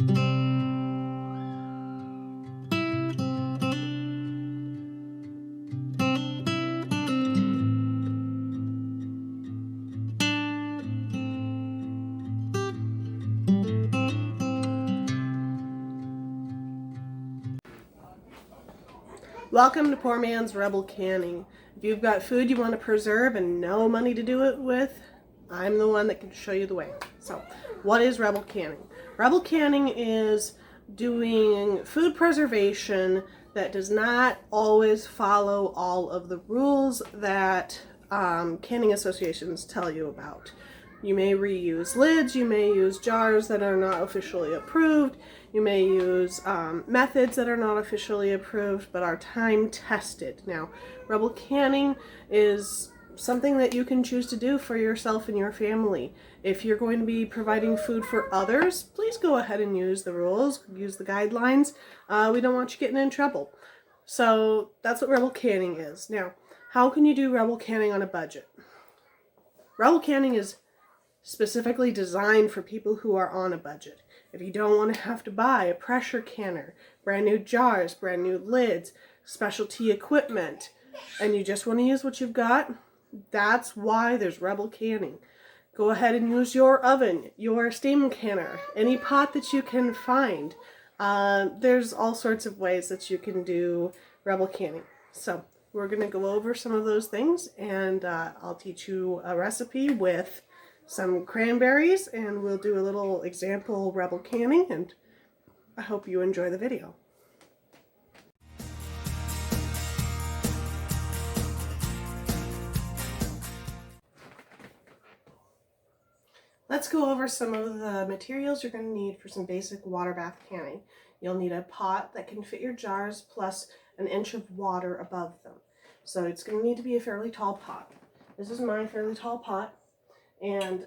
Welcome to Poorman's Rebel Canning. If you've got food you want to preserve and no money to do it with, I'm the one that can show you the way. So, what is Rebel Canning? Rebel Canning is doing food preservation that does not always follow all of the rules that canning associations tell you about. You may reuse lids, you may use jars that are not officially approved, you may use methods that are not officially approved but are time tested. Now, Rebel Canning is something that you can choose to do for yourself and your family. If you're going to be providing food for others, please go ahead and use the rules, use the guidelines. We don't want you getting in trouble. So that's what Rebel Canning is. Now, how can you do Rebel Canning on a budget? Rebel Canning is specifically designed for people who are on a budget. If you don't want to have to buy a pressure canner, brand new jars, brand new lids, specialty equipment, and you just want to use what you've got, that's why there's Rebel Canning. Go ahead and use your oven, your steam canner, any pot that you can find. There's all sorts of ways that you can do Rebel Canning. So we're going to go over some of those things, and I'll teach you a recipe with some cranberries, and we'll do a little example Rebel Canning, and I hope you enjoy the video. Let's go over some of the materials you're going to need for some basic water bath canning. You'll need a pot that can fit your jars plus an inch of water above them. So it's going to need to be a fairly tall pot. This is my fairly tall pot. And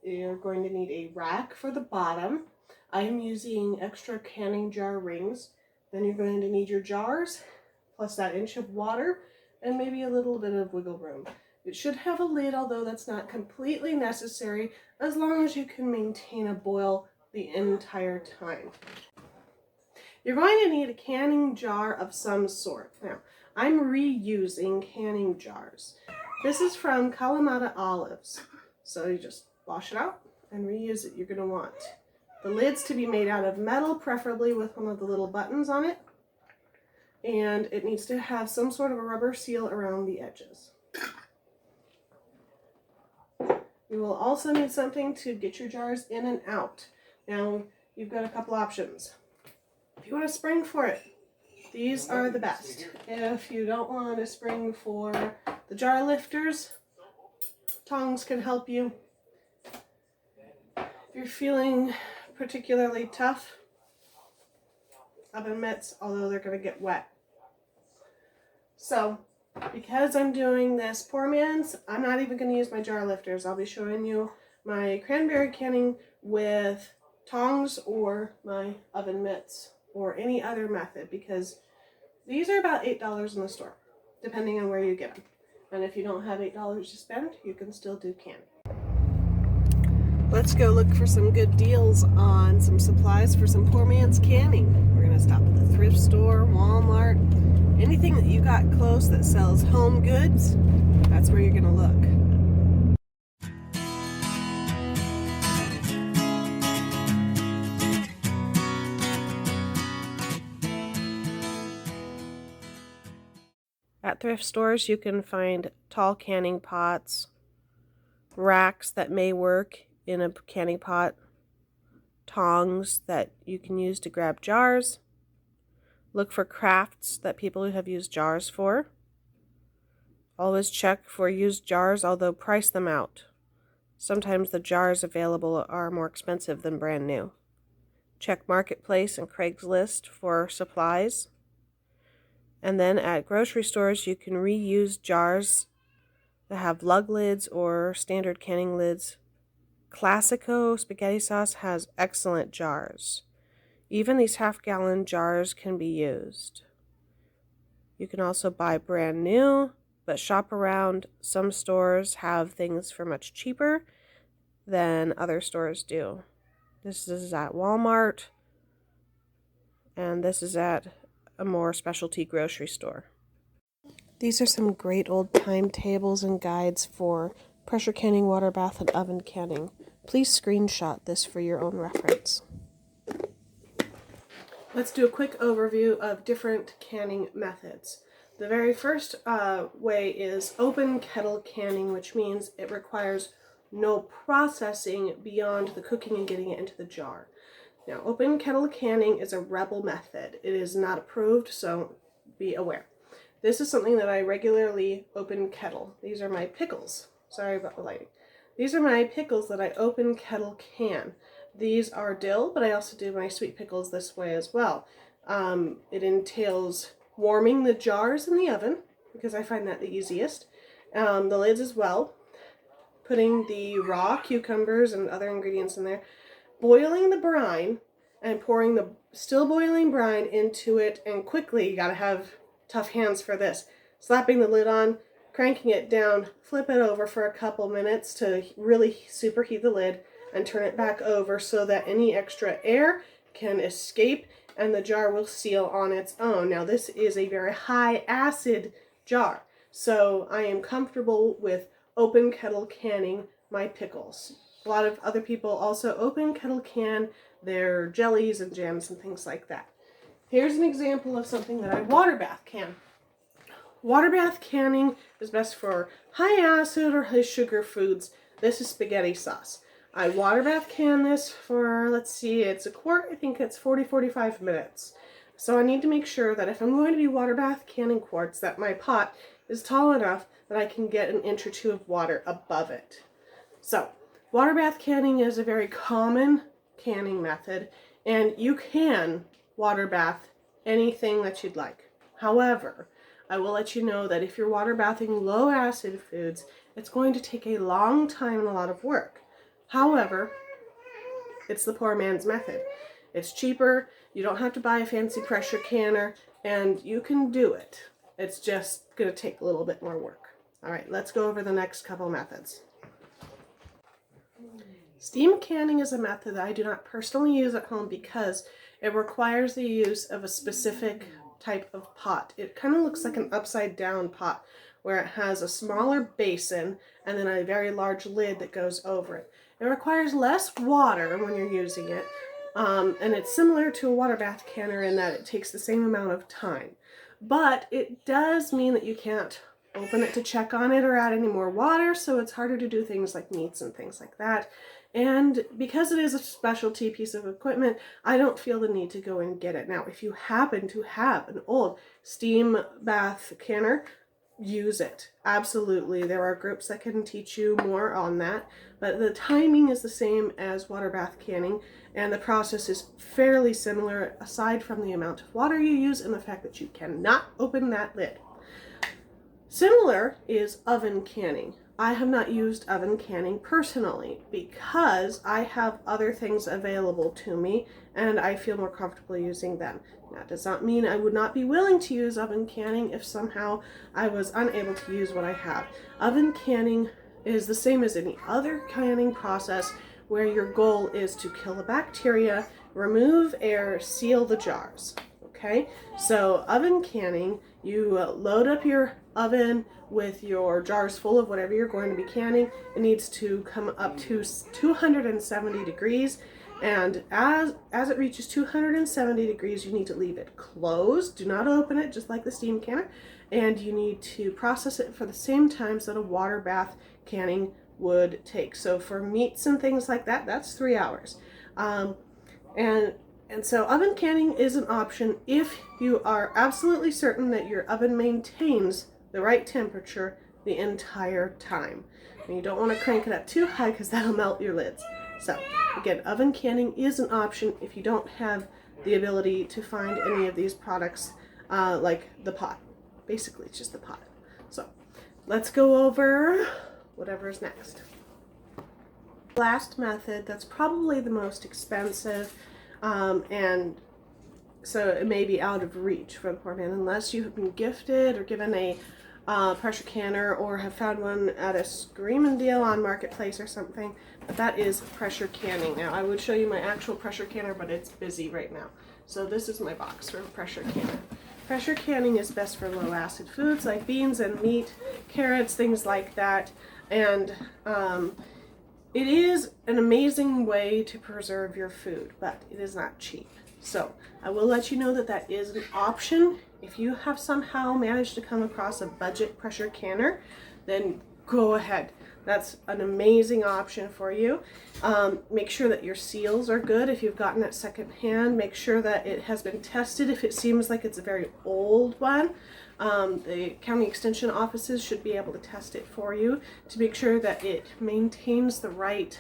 you're going to need a rack for the bottom. I am using extra canning jar rings. Then you're going to need your jars, plus that inch of water, and maybe a little bit of wiggle room. It should have a lid, although that's not completely necessary, as long as you can maintain a boil the entire time. You're going to need a canning jar of some sort. Now, I'm reusing canning jars. This is from Kalamata Olives. So you just wash it out and reuse it. You're going to want the lids to be made out of metal, preferably with one of the little buttons on it. And it needs to have some sort of a rubber seal around the edges. You will also need something to get your jars in and out. Now, you've got a couple options. If you want a spring for it, these are the best. If you don't want a spring for the jar lifters, tongs can help you. If you're feeling particularly tough, oven mitts, although they're going to get wet. So, because I'm doing this Poormans, I'm not even going to use my jar lifters. I'll be showing you my cranberry canning with tongs or my oven mitts or any other method, because these are about $8 in the store, depending on where you get them. And if you don't have $8 to spend, you can still do canning. Let's go look for some good deals on some supplies for some Poorman's canning. We're going to stop at the thrift store, Walmart, anything that you got close that sells home goods, that's where you're going to look. At thrift stores, you can find tall canning pots, racks that may work in a canning pot, tongs that you can use to grab jars. Look for crafts that people have used jars for. Always check for used jars, although price them out. Sometimes the jars available are more expensive than brand new. Check Marketplace and Craigslist for supplies. And then at grocery stores, you can reuse jars that have lug lids or standard canning lids. Classico spaghetti sauce has excellent jars. Even these half-gallon jars can be used. You can also buy brand new, but shop around. Some stores have things for much cheaper than other stores do. This is at Walmart, and this is at a more specialty grocery store. These are some great old timetables and guides for pressure canning, water bath, and oven canning. Please screenshot this for your own reference. Let's do a quick overview of different canning methods. The very first way is open kettle canning, which means it requires no processing beyond the cooking and getting it into the jar. Now, open kettle canning is a rebel method. It is not approved, so be aware. This is something that I regularly open kettle. These are my pickles. Sorry about the lighting. These are my pickles that I open kettle can. These are dill, but I also do my sweet pickles this way as well. It entails warming the jars in the oven, because I find that the easiest. The lids as well. Putting the raw cucumbers and other ingredients in there. Boiling the brine and pouring the still boiling brine into it, and quickly, you gotta have tough hands for this. Slapping the lid on, cranking it down, flip it over for a couple minutes to really superheat the lid, and turn it back over so that any extra air can escape and the jar will seal on its own. Now, this is a very high acid jar, so I am comfortable with open kettle canning my pickles. A lot of other people also open kettle can their jellies and jams and things like that. Here's an example of something that I water bath can. Water bath canning is best for high acid or high sugar foods. This is spaghetti sauce. I water bath can this for, let's see, it's a quart. I think it's 40-45 minutes. So I need to make sure that if I'm going to be water bath canning quarts, that my pot is tall enough that I can get an inch or two of water above it. So, water bath canning is a very common canning method, and you can water bath anything that you'd like. However, I will let you know that if you're water bathing low acid foods, it's going to take a long time and a lot of work. However, it's the poor man's method. It's cheaper, you don't have to buy a fancy pressure canner, and you can do it. It's just going to take a little bit more work. All right, let's go over the next couple methods. Steam canning is a method that I do not personally use at home because it requires the use of a specific type of pot. It kind of looks like an upside down pot where it has a smaller basin and then a very large lid that goes over it. It requires less water when you're using it, and it's similar to a water bath canner in that it takes the same amount of time. But it does mean that you can't open it to check on it or add any more water, so it's harder to do things like meats and things like that. And because it is a specialty piece of equipment, I don't feel the need to go and get it. Now, if you happen to have an old steam bath canner, use it. Absolutely. There are groups that can teach you more on that, but the timing is the same as water bath canning, and the process is fairly similar aside from the amount of water you use and the fact that you cannot open that lid. Similar is oven canning. I have not used oven canning personally because I have other things available to me and I feel more comfortable using them. That does not mean I would not be willing to use oven canning if somehow I was unable to use what I have. Oven canning is the same as any other canning process where your goal is to kill the bacteria, remove air, seal the jars. Okay, so oven canning, you load up your oven with your jars full of whatever you're going to be canning. It needs to come up to 270 degrees, and as it reaches 270 degrees, you need to leave it closed. Do not open it, just like the steam canner, and you need to process it for the same times that a water bath canning would take. So for meats and things like that, that's 3 hours. And so oven canning is an option if you are absolutely certain that your oven maintains the right temperature the entire time. And you don't want to crank it up too high because that'll melt your lids. So again, oven canning is an option if you don't have the ability to find any of these products like the pot. Basically, it's just the pot. So let's go over whatever's next. Last method that's probably the most expensive, and so it may be out of reach for the poor man unless you have been gifted or given a pressure canner or have found one at a screaming deal on Marketplace or something. But that is pressure canning. Now I would show you my actual pressure canner, but it's busy right now. So this is my box for pressure canner. Pressure canning is best for low acid foods like beans and meat, carrots, things like that. And it is an amazing way to preserve your food, but it is not cheap. So I will let you know that that is an option. If you have somehow managed to come across a budget pressure canner, then go ahead. That's an amazing option for you. Make sure that your seals are good. If you've gotten it secondhand, make sure that it has been tested. If it seems like it's a very old one, the county extension offices should be able to test it for you to make sure that it maintains the right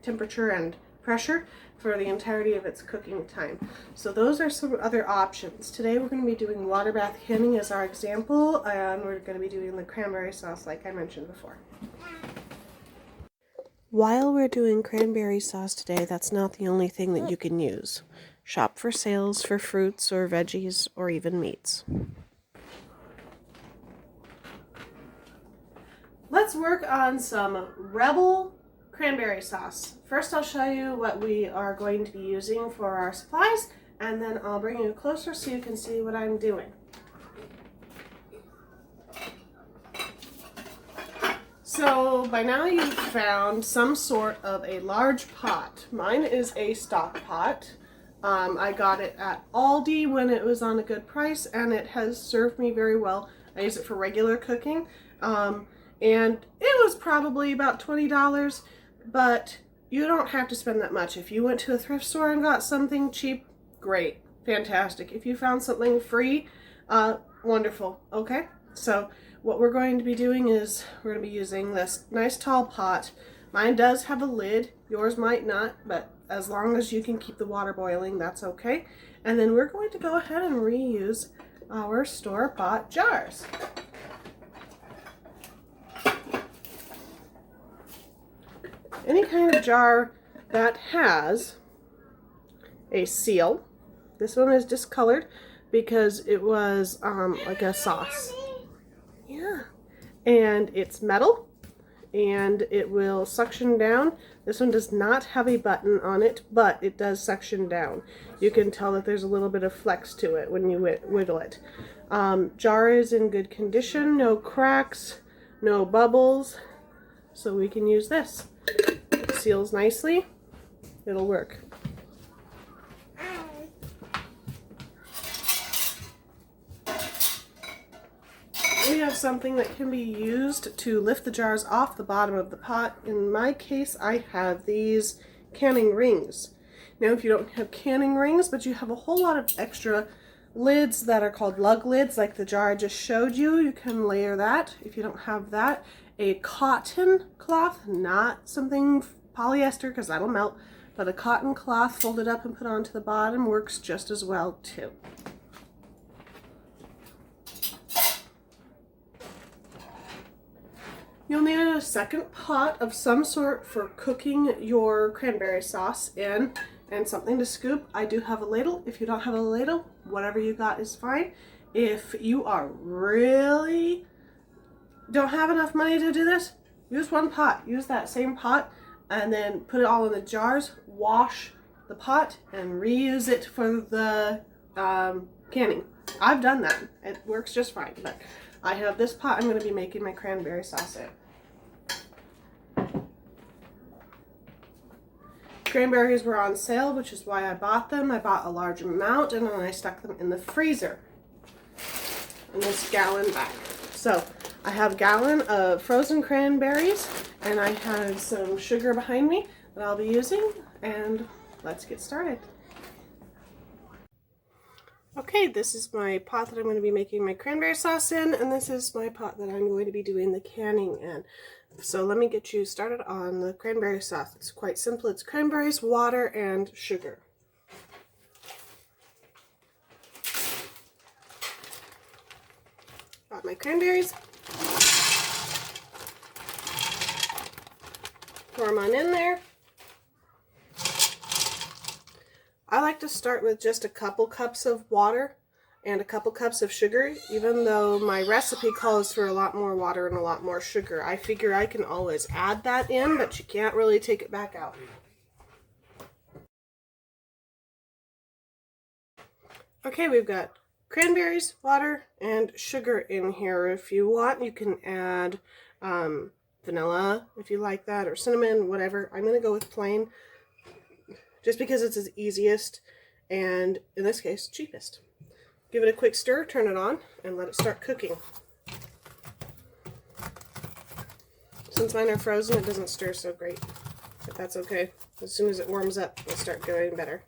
temperature and pressure for the entirety of its cooking time. So those are some other options. Today we're going to be doing Waterbath canning as our example, and we're going to be doing the cranberry sauce like I mentioned before. While we're doing cranberry sauce today, that's not the only thing that you can use. Shop for sales for fruits or veggies or even meats. Let's work on some Rebel cranberry sauce. First I'll show you what we are going to be using for our supplies, and then I'll bring you closer so you can see what I'm doing. So by now you've found some sort of a large pot. Mine is a stock pot. I got it at Aldi when it was on a good price, and it has served me very well. I use it for regular cooking, and it was probably about $20, but you don't have to spend that much. If you went to a thrift store and got something cheap, great, fantastic. If you found something free, wonderful. Okay, so what we're going to be doing is we're going to be using this nice tall pot. Mine does have a lid, yours might not, but as long as you can keep the water boiling, that's okay. And then we're going to go ahead and reuse our store-bought jars. Any kind of jar that has a seal. This one is discolored because it was like a sauce. Yeah. And it's metal and it will suction down. This one does not have a button on it, but it does suction down. You can tell that there's a little bit of flex to it when you whittle it. Jar is in good condition, no cracks, no bubbles, so we can use this. It seals nicely. It'll work. We have something that can be used to lift the jars off the bottom of the pot. In my case, I have these canning rings. Now, if you don't have canning rings, but you have a whole lot of extra lids that are called lug lids, like the jar I just showed you, you can layer that. If you don't have that, a cotton cloth, not something polyester because that'll melt, but a cotton cloth folded up and put onto the bottom works just as well too. You'll need a second pot of some sort for cooking your cranberry sauce in, and something to scoop. I do have a ladle. If you don't have a ladle, whatever you got is fine. If you are really don't have enough money to do this, use one pot. Use that same pot and then put it all in the jars, wash the pot, and reuse it for the canning. I've done that. It works just fine, but I have this pot I'm going to be making my cranberry sauce in. Cranberries were on sale, which is why I bought them. I bought a large amount and then I stuck them in the freezer in this gallon bag. So I have a gallon of frozen cranberries and I have some sugar behind me that I'll be using, and let's get started. Okay, this is my pot that I'm going to be making my cranberry sauce in, and this is my pot that I'm going to be doing the canning in. So let me get you started on the cranberry sauce. It's quite simple. It's cranberries, water, and sugar. Got my cranberries. Pour them on in there. I like to start with just a couple cups of water and a couple cups of sugar. Even though my recipe calls for a lot more water and a lot more sugar, I figure I can always add that in, but you can't really take it back out. Okay, we've got cranberries, water, and sugar in here. If you want, you can add vanilla if you like that, or cinnamon, whatever. I'm going to go with plain just because it's the easiest and, in this case, cheapest. Give it a quick stir, turn it on, and let it start cooking. Since mine are frozen, it doesn't stir so great, but that's okay. As soon as it warms up, it'll start going better.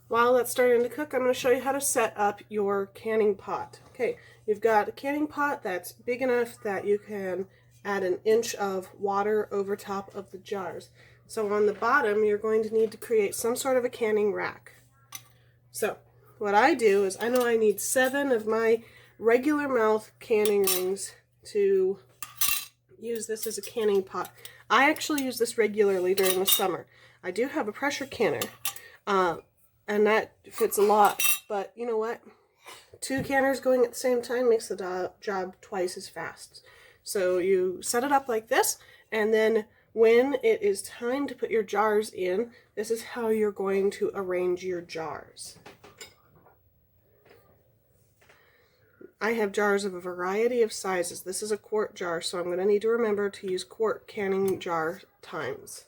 While that's starting to cook, I'm going to show you how to set up your canning pot. Okay, you've got a canning pot that's big enough that you can add an inch of water over top of the jars. So on the bottom, you're going to need to create some sort of a canning rack. So what I do is, I know I need 7 of my regular mouth canning rings to use this as a canning pot. I actually use this regularly during the summer. I do have a pressure canner. And that fits a lot, but you know what? 2 canners going at the same time makes the job twice as fast. So you set it up like this, and then when it is time to put your jars in, this is how you're going to arrange your jars. I have jars of a variety of sizes. This is a quart jar, so I'm going to need to remember to use quart canning jar times.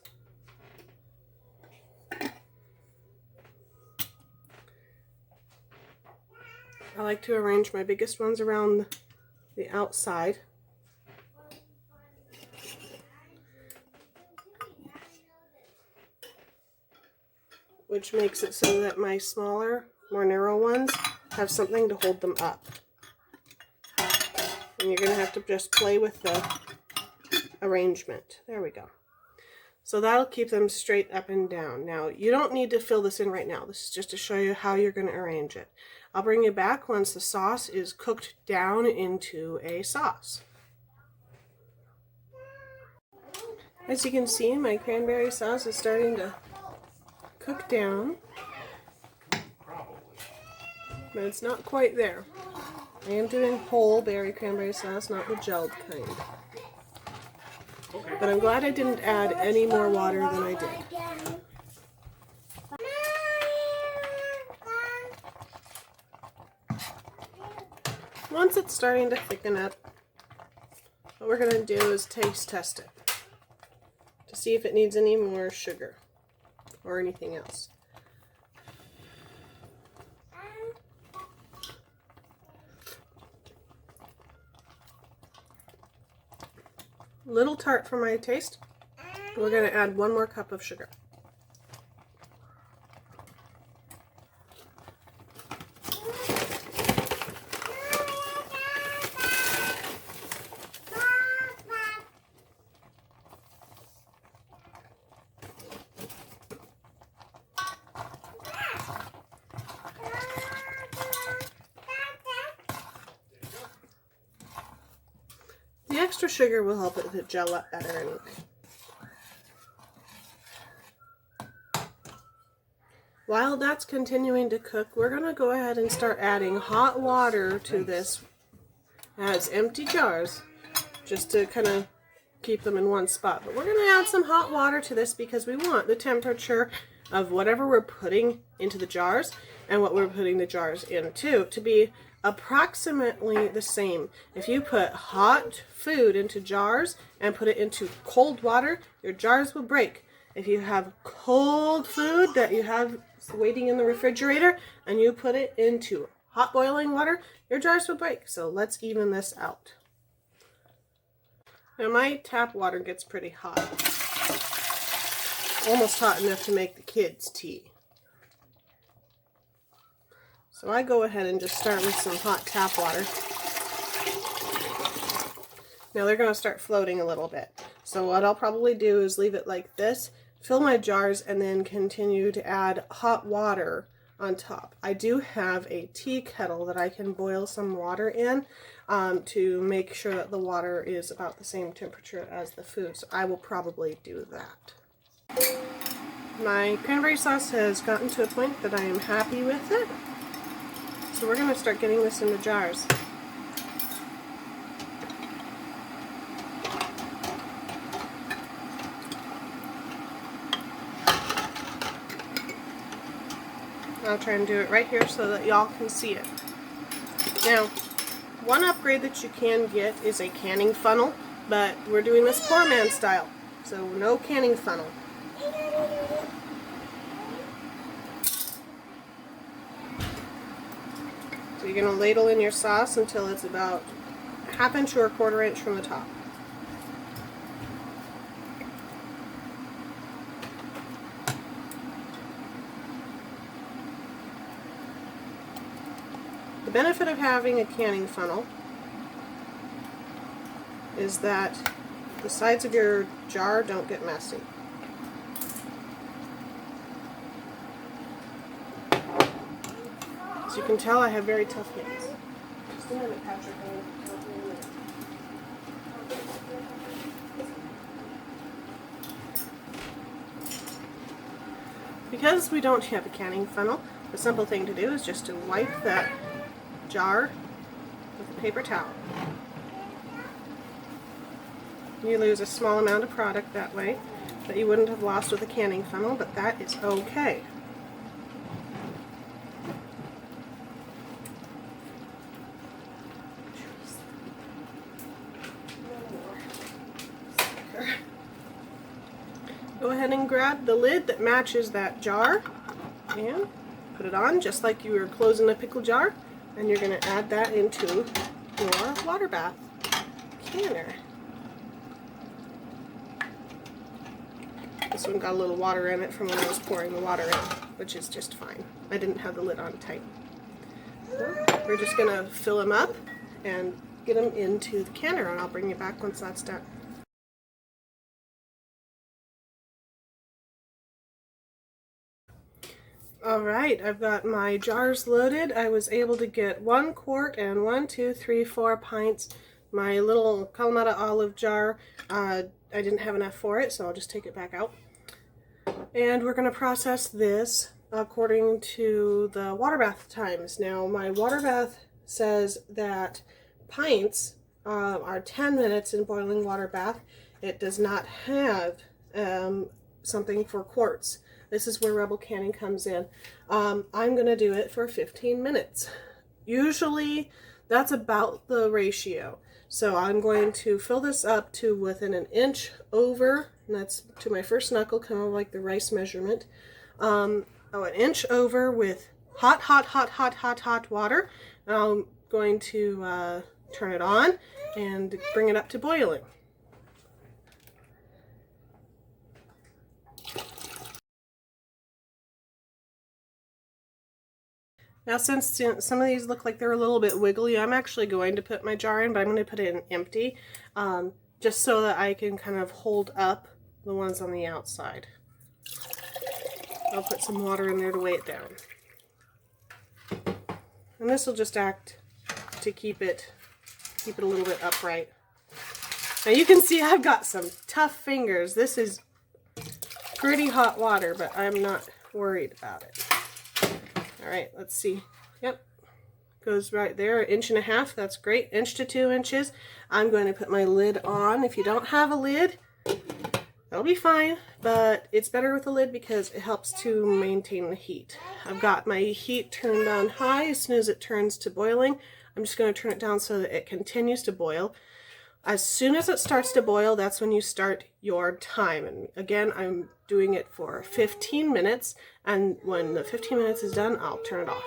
I like to arrange my biggest ones around the outside. Which makes it so that my smaller, more narrow ones have something to hold them up. And you're going to have to just play with the arrangement. There we go. So that'll keep them straight up and down. Now, you don't need to fill this in right now. This is just to show you how you're going to arrange it. I'll bring you back once the sauce is cooked down into a sauce. As you can see, my cranberry sauce is starting to cook down, but it's not quite there. I am doing whole berry cranberry sauce, not the gelled kind. But I'm glad I didn't add any more water than I did. Once it's starting to thicken up, what we're going to do is taste test it to see if it needs any more sugar or anything else. Little tart for my taste. We're going to add 1 more cup of sugar. The extra sugar will help it to gel up better anyway. While that's continuing to cook, we're going to go ahead and start adding hot water to this as empty jars, just to kind of keep them in one spot. But we're going to add some hot water to this because we want the temperature of whatever we're putting into the jars and what we're putting the jars into to be approximately the same. If you put hot food into jars and put it into cold water, your jars will break. If you have cold food that you have waiting in the refrigerator and you put it into hot boiling water, your jars will break. So let's even this out. Now my tap water gets pretty hot. Almost hot enough to make the kids' tea. So I go ahead and just start with some hot tap water. Now they're going to start floating a little bit. So what I'll probably do is leave it like this, fill my jars, and then continue to add hot water on top. I do have a tea kettle that I can boil some water in to make sure that the water is about the same temperature as the food. So I will probably do that. My cranberry sauce has gotten to a point that I am happy with it. So we're going to start getting this into jars. I'll try and do it right here so that y'all can see it. Now, one upgrade that you can get is a canning funnel, but we're doing this Poorman style, so no canning funnel. So you're going to ladle in your sauce until it's about a 1/2 inch or a 1/4 inch from the top. The benefit of having a canning funnel is that the sides of your jar don't get messy. As you can tell, I have very tough hands. Just a minute, Patrick. Because we don't have a canning funnel, the simple thing to do is just to wipe that jar with a paper towel. You lose a small amount of product that way that you wouldn't have lost with a canning funnel, but that is okay. Go ahead and grab the lid that matches that jar and put it on just like you were closing a pickle jar. And you're going to add that into your water bath canner. This one got a little water in it from when I was pouring the water in, which is just fine. I didn't have the lid on tight. So we're just going to fill them up and get them into the canner, and I'll bring you back once that's done. Alright, I've got my jars loaded. I was able to get 1 quart and 1, 2, 3, 4 pints. My little Kalamata olive jar, I didn't have enough for it, so I'll just take it back out. And we're going to process this according to the water bath times. Now, my water bath says that pints are 10 minutes in boiling water bath. It does not have something for quarts. This is where Rebel Canning comes in. I'm going to do it for 15 minutes. Usually that's about the ratio. So I'm going to fill this up to within 1 inch over, and that's to my first knuckle, kind of like the rice measurement. 1 inch over with hot water. And I'm going to turn it on and bring it up to boiling. Now, since some of these look like they're a little bit wiggly, I'm actually going to put my jar in, but I'm going to put it in empty, just so that I can kind of hold up the ones on the outside. I'll put some water in there to weigh it down. And this will just act to keep it a little bit upright. Now you can see I've got some tough fingers. This is pretty hot water, but I'm not worried about it. Alright, let's see. Yep, goes right there, 1.5 inches. That's great. 1 to 2 inches. I'm going to put my lid on. If you don't have a lid, that'll be fine, but it's better with a lid because it helps to maintain the heat. I've got my heat turned on high. As soon as it turns to boiling, I'm just going to turn it down so that it continues to boil. As soon as it starts to boil, that's when you start your time. And again, I'm doing it for 15 minutes, and when the 15 minutes is done, I'll turn it off.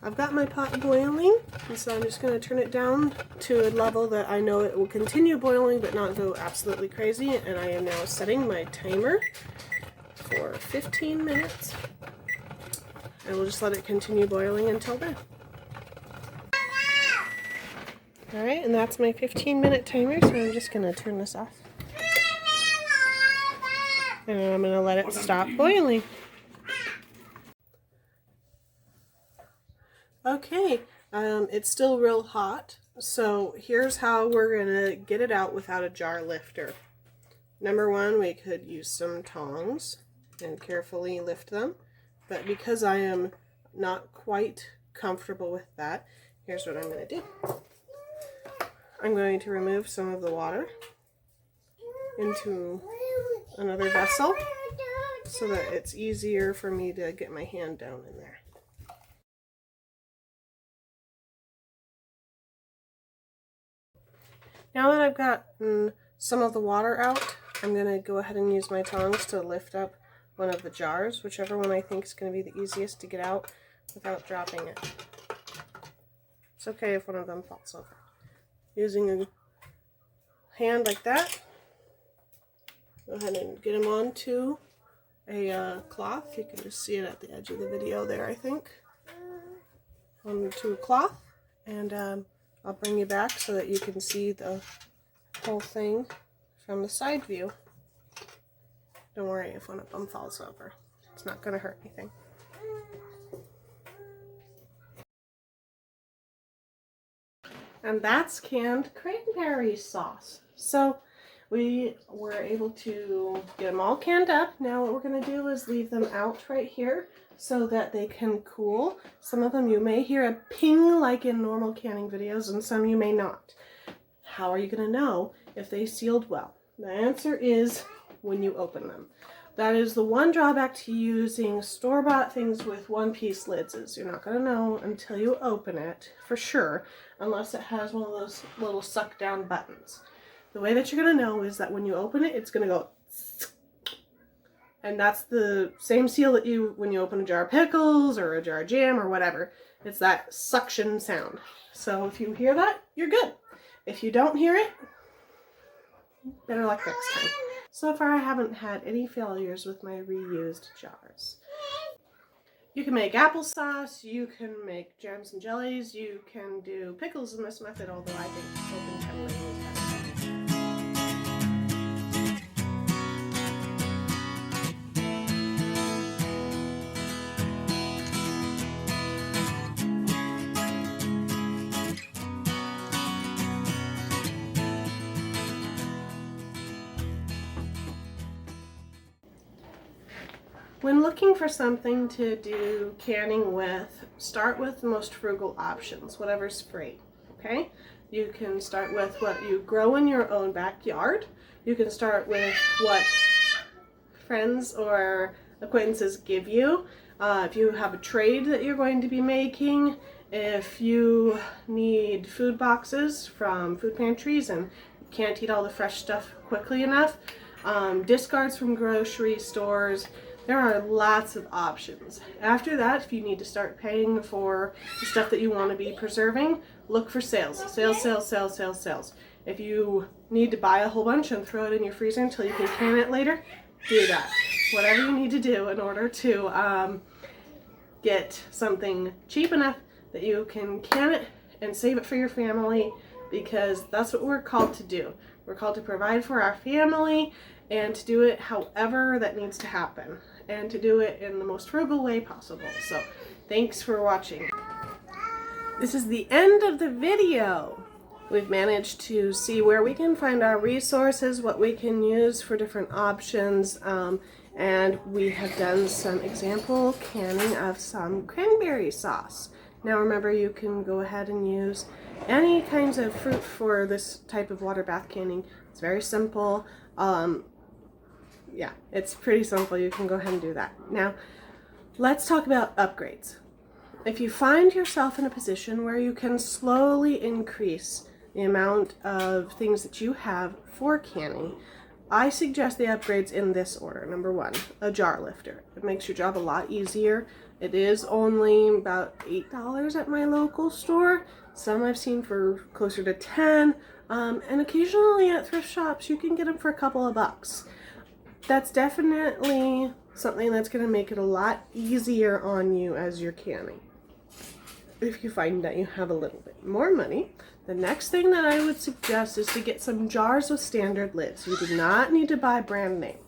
I've got my pot boiling, and so I'm just going to turn it down to a level that I know it will continue boiling but not go absolutely crazy, and I am now setting my timer for 15 minutes, and we'll just let it continue boiling until then. Alright, and that's my 15-minute timer, so I'm just going to turn this off. And I'm going to let it stop boiling. Okay, it's still real hot, so here's how we're gonna get it out without a jar lifter. Number one, we could use some tongs and carefully lift them, but because I am not quite comfortable with that, here's what I'm going to do. I'm going to remove some of the water into another vessel so that it's easier for me to get my hand down in there. Now that I've gotten some of the water out, I'm going to go ahead and use my tongs to lift up one of the jars, whichever one I think is going to be the easiest to get out without dropping it. It's okay if one of them falls over. Using a hand like that, go ahead and get them onto a cloth. You can just see it at the edge of the video there, I think. Onto a cloth, and I'll bring you back so that you can see the whole thing from the side view. Don't worry if one of them falls over. It's not going to hurt anything. And that's canned cranberry sauce. So we were able to get them all canned up. Now what we're going to do is leave them out right here so that they can cool. Some of them you may hear a ping like in normal canning videos, and some you may not. How are you going to know if they sealed well? The answer is when you open them. That is the one drawback to using store-bought things with one-piece lids, is you're not going to know until you open it for sure, unless it has one of those little suck-down buttons. The way that you're going to know is that when you open it, it's going to go, and that's the same seal that you, when you open a jar of pickles or a jar of jam or whatever, it's that suction sound. So if you hear that, you're good. If you don't hear it, better luck next time. So far I haven't had any failures with my reused jars. You can make applesauce, you can make jams and jellies, you can do pickles in this method, although I think open kettling is better. When looking for something to do canning with, start with the most frugal options, whatever's free, okay? You can start with what you grow in your own backyard. You can start with what friends or acquaintances give you. If you have a trade that you're going to be making, if you need food boxes from food pantries and can't eat all the fresh stuff quickly enough, discards from grocery stores. There are lots of options. After that, if you need to start paying for the stuff that you want to be preserving, look for sales. Sales, sales, sales, sales, sales. If you need to buy a whole bunch and throw it in your freezer until you can can it later, do that. Whatever you need to do in order to get something cheap enough that you can can it and save it for your family, because that's what we're called to do. We're called to provide for our family and to do it however that needs to happen, and to do it in the most frugal way possible. So thanks for watching. This is the end of the video. We've managed to see where we can find our resources, what we can use for different options, and we have done some example canning of some cranberry sauce. Now remember, you can go ahead and use any kinds of fruit for this type of water bath canning. It's very simple. Yeah, it's pretty simple. You can go ahead and do that. Now, let's talk about upgrades. If you find yourself in a position where you can slowly increase the amount of things that you have for canning, I suggest the upgrades in this order. Number one, a jar lifter. It makes your job a lot easier. It is only about $8 at my local store. Some I've seen for closer to 10, and occasionally at thrift shops you can get them for a couple of bucks. That's definitely something that's going to make it a lot easier on you as you're canning. If you find that you have a little bit more money, the next thing that I would suggest is to get some jars with standard lids. You do not need to buy brand name,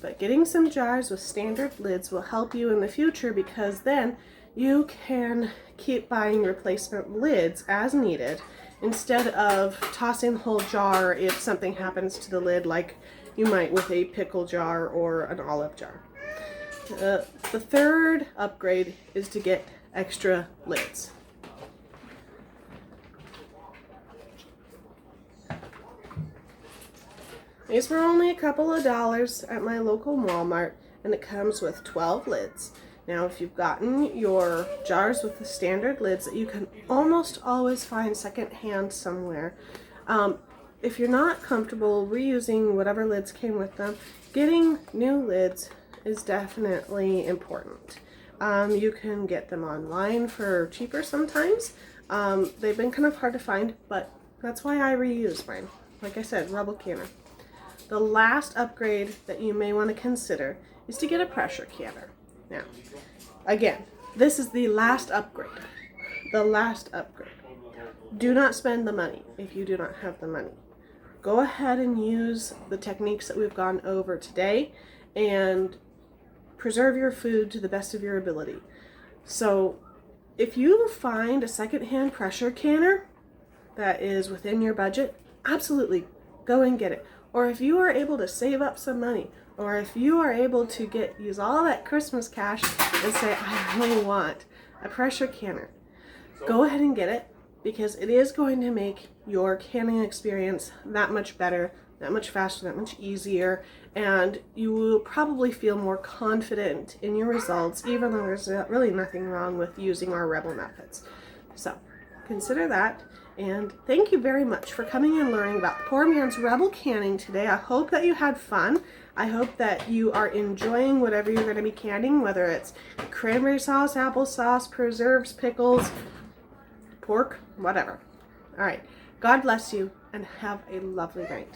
but getting some jars with standard lids will help you in the future, because then you can keep buying replacement lids as needed instead of tossing the whole jar if something happens to the lid, like you might with a pickle jar or an olive jar. The third upgrade is to get extra lids. These were only a couple of dollars at my local Walmart, and it comes with 12 lids. Now, if you've gotten your jars with the standard lids that you can almost always find secondhand somewhere, if you're not comfortable reusing whatever lids came with them, getting new lids is definitely important. You can get them online for cheaper sometimes. They've been kind of hard to find, but that's why I reuse mine. Like I said, rubble canner. The last upgrade that you may want to consider is to get a pressure canner. Now, again, this is the last upgrade. The last upgrade. Do not spend the money if you do not have the money. Go ahead and use the techniques that we've gone over today and preserve your food to the best of your ability. So, if you find a secondhand pressure canner that is within your budget, absolutely go and get it. Or if you are able to save up some money, or if you are able to use all that Christmas cash and say, I really want a pressure canner, go ahead and get it, because it is going to make your canning experience that much better, that much faster, that much easier, and you will probably feel more confident in your results, even though there's really nothing wrong with using our Rebel methods. So consider that. And thank you very much for coming and learning about Poorman's Rebel Canning today. I hope that you had fun. I hope that you are enjoying whatever you're going to be canning, whether it's cranberry sauce, applesauce, preserves, pickles, pork, whatever. All right. God bless you and have a lovely night.